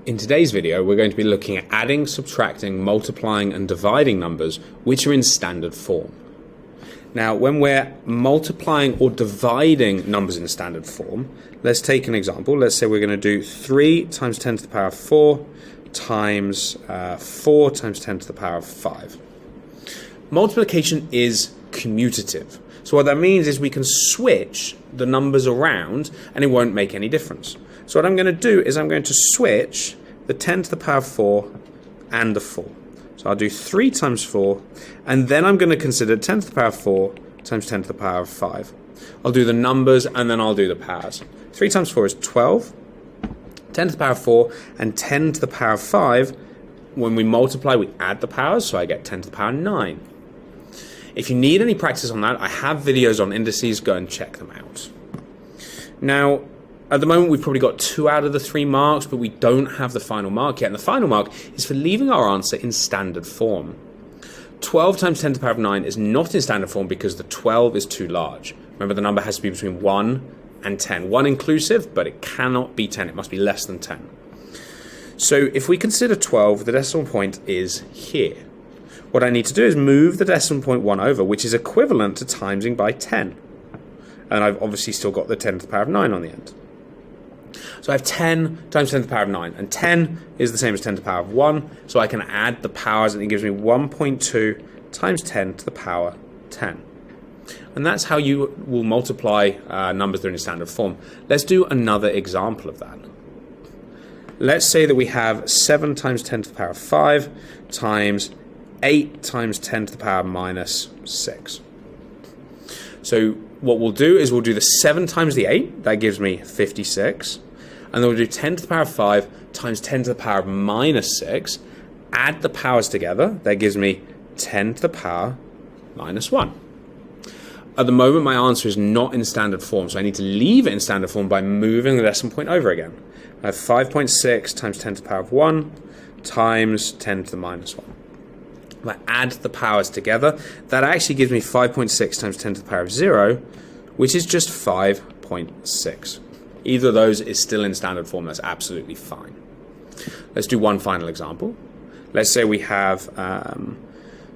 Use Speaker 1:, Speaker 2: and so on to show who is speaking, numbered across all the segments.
Speaker 1: In today's video, we're going to be looking at adding, subtracting, multiplying, and dividing numbers which are in standard form. Now, when we're multiplying or dividing numbers in standard form, let's take an example. Let's say we're going to do 3 times 10 to the power of 4 times 4 times 10 to the power of 5. Multiplication is commutative. So what that means is we can switch the numbers around and it won't make any difference. So what I'm going to do is I'm going to switch the 10 to the power of 4 and the 4. So I'll do 3 times 4, and then I'm going to consider 10 to the power of 4 times 10 to the power of 5. I'll do the numbers and then I'll do the powers. 3 times 4 is 12, 10 to the power of 4, and 10 to the power of 5. When we multiply, we add the powers, so I get 10 to the power of 9. If you need any practice on that, I have videos on indices, go and check them out. Now, at the moment, we've probably got 2 out of the 3 marks, but we don't have the final mark yet. And the final mark is for leaving our answer in standard form. 12 times 10 to the power of 9 is not in standard form because the 12 is too large. Remember, the number has to be between 1 and 10. 1 inclusive, but it cannot be 10. It must be less than 10. So if we consider 12, the decimal point is here. What I need to do is move the decimal point 1 over, which is equivalent to timesing by 10. And I've obviously still got the 10 to the power of 9 on the end. So I have 10 times 10 to the power of 9, and 10 is the same as 10 to the power of 1, so I can add the powers, and it gives me 1.2 times 10 to the power 10. And that's how you will multiply numbers that are in standard form. Let's do another example of that. Let's say that we have 7 times 10 to the power of 5 times 8 times 10 to the power minus 6. So what we'll do is we'll do the 7 times the 8, that gives me 56. And then we'll do 10 to the power of 5 times 10 to the power of minus 6. Add the powers together, that gives me 10 to the power minus 1. At the moment, my answer is not in standard form, so I need to leave it in standard form by moving the decimal point over again. I have 5.6 times 10 to the power of 1 times 10 to the minus 1. If I add the powers together, that actually gives me 5.6 times 10 to the power of 0, which is just 5.6. Either of those is still in standard form. That's absolutely fine. Let's do one final example. Let's say we have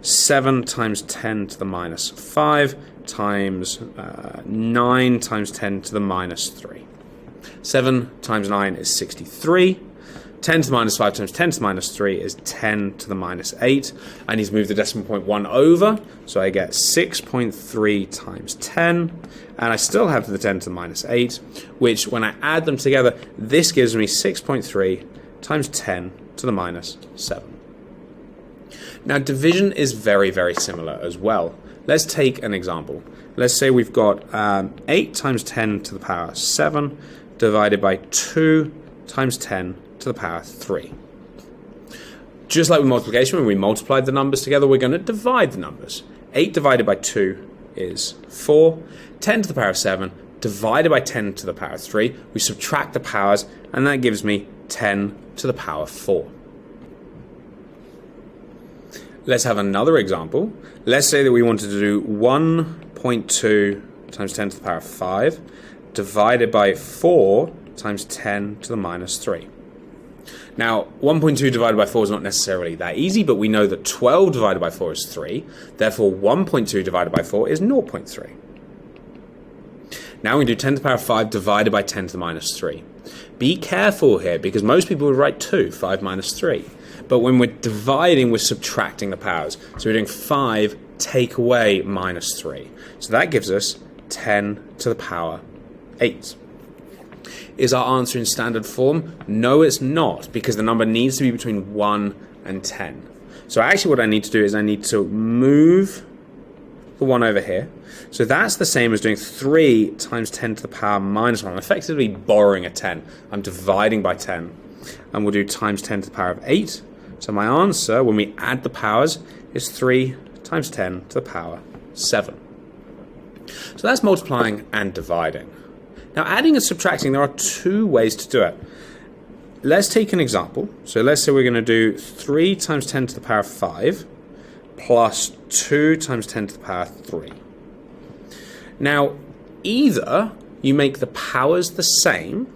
Speaker 1: 7 times 10 to the minus 5 times 9 times 10 to the minus 3. 7 times 9 is 63. 10 to the minus 5 times 10 to the minus 3 is 10 to the minus 8. I need to move the decimal point 1 over, so I get 6.3 times 10, and I still have the 10 to the minus 8, which when I add them together, this gives me 6.3 times 10 to the minus 7. Now, division is very, very similar as well. Let's take an example. Let's say we've got 8 times 10 to the power 7 divided by 2 times 10 to the power 3. Just like with multiplication, when we multiplied the numbers together, we're going to divide the numbers. 8 divided by 2 is 4. 10 to the power of 7 divided by 10 to the power of 3. We subtract the powers, and that gives me 10 to the power 4. Let's have another example. Let's say that we wanted to do 1.2 times 10 to the power of 5 divided by 4 times 10 to the minus 3. Now, 1.2 divided by 4 is not necessarily that easy, but we know that 12 divided by 4 is 3. Therefore, 1.2 divided by 4 is 0.3. Now we do 10 to the power of 5 divided by 10 to the minus 3. Be careful here, because most people would write 2, 5 minus 3. But when we're dividing, we're subtracting the powers. So we're doing 5 take away minus 3. So that gives us 10 to the power 8. Is our answer in standard form? No, it's not, because the number needs to be between 1 and 10. So actually what I need to do is I need to move the 1 over here. So that's the same as doing 3 times 10 to the power minus 1. I'm effectively borrowing a 10. I'm dividing by 10. And we'll do times 10 to the power of 8. So my answer, when we add the powers, is 3 times 10 to the power 7. So that's multiplying and dividing. Now, adding and subtracting, there are 2 ways to do it. Let's take an example. So let's say we're going to do 3 times 10 to the power 5 plus 2 times 10 to the power 3. Now, either you make the powers the same,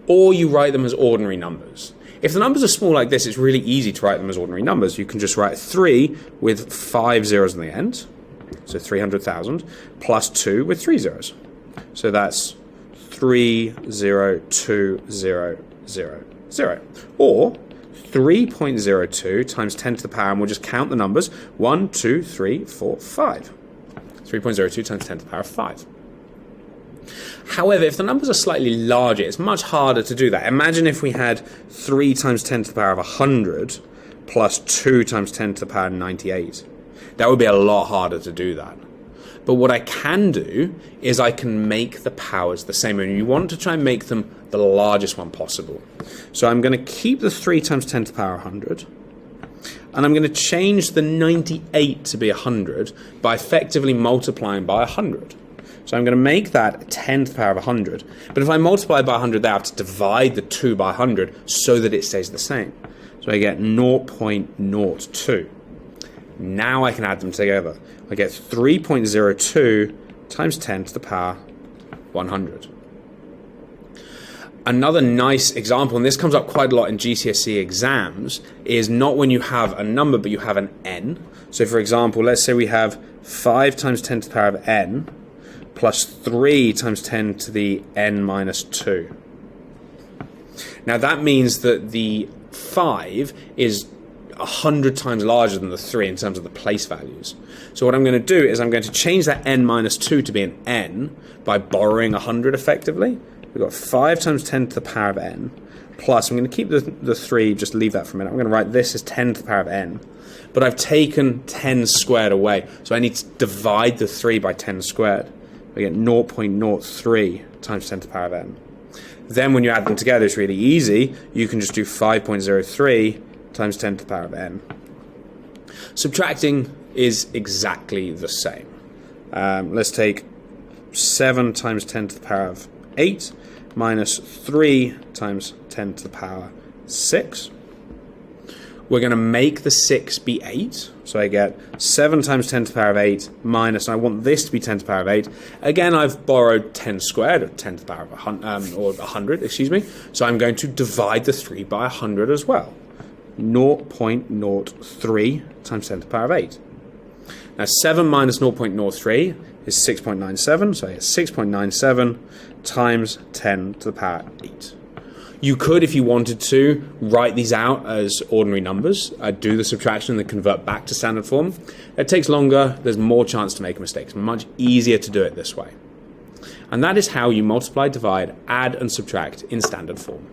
Speaker 1: or you write them as ordinary numbers. If the numbers are small like this, it's really easy to write them as ordinary numbers. You can just write 3 with 5 zeros in the end, so 300,000, plus 2 with 3 zeros. So that's 302,000. Or 3.02 times 10 to the power, and we'll just count the numbers, 1, 2, 3, 4, 5. 3.02 times 10 to the power of 5. However, if the numbers are slightly larger, it's much harder to do that. Imagine if we had 3 times 10 to the power of 100 plus 2 times 10 to the power of 98. That would be a lot harder to do that. But what I can do is I can make the powers the same, and you want to try and make them the largest one possible. So I'm going to keep the 3 times 10 to the power of 100, and I'm going to change the 98 to be 100 by effectively multiplying by 100. So I'm going to make that 10 to the power of 100. But if I multiply by 100, I have to divide the 2 by 100 so that it stays the same. So I get 0.02. Now I can add them together. I get 3.02 times 10 to the power 100. Another nice example, and this comes up quite a lot in GCSE exams, is not when you have a number, but you have an n. So for example, let's say we have 5 times 10 to the power of n, plus 3 times 10 to the n minus 2. Now that means that the 5 is 100 times larger than the 3 in terms of the place values. So what I'm going to do is I'm going to change that n minus 2 to be an n by borrowing 100 effectively. We've got 5 times 10 to the power of n, plus I'm going to keep the 3, just leave that for a minute. I'm going to write this as 10 to the power of n. But I've taken 10 squared away, so I need to divide the 3 by 10 squared. I get 0.03 times 10 to the power of n. Then when you add them together, it's really easy. You can just do 5.03 times 10 to the power of n. Subtracting is exactly the same. Let's take 7 times 10 to the power of 8 minus 3 times 10 to the power 6. We're going to make the 6 be 8. So I get 7 times 10 to the power of 8 minus, and I want this to be 10 to the power of 8. Again, I've borrowed 10 squared, or 10 to the power of 100, excuse me. So I'm going to divide the 3 by 100 as well. 0.03 times 10 to the power of 8. Now 7 minus 0.03 is 6.97, so I get 6.97 times 10 to the power of 8. You could, if you wanted to, write these out as ordinary numbers, do the subtraction and then convert back to standard form. It takes longer, there's more chance to make mistakes, much easier to do it this way. And that is how you multiply, divide, add and subtract in standard form.